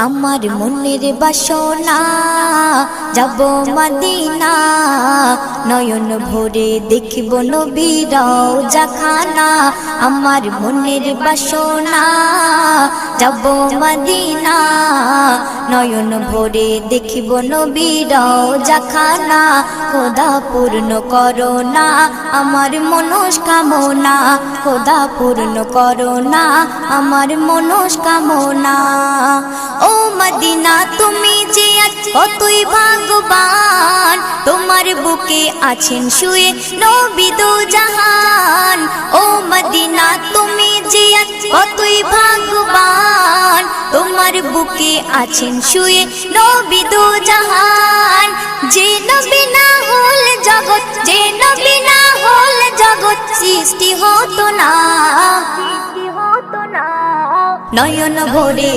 আমার মনের বাসনা যাব মদিনা, নয়ন ভরে দেখব নবীর রওজা খানা। আমার মনের বাসনা যাব মদিনা, নয়ন ভরে দেখব নবীর রওজা খানা। খোদা পূর্ণ করো না আমার মনস্কামনা, খোদা পূর্ণ করো না আমার মনস্কামনা। ও মদিনা তুমি যে কতই ভাগ্যবান, তোমার বুকে আছেন শুয়ে নবী দো জাহান। ও মদিনা তুমি যে কতই ভাগ্যবান, তোমার বুকে আছেন শুয়ে নবী দো জাহান। যে নবী না হল জগৎ, যে নবী না হল জগৎ সৃষ্টি হতো না, নয়ন ভরে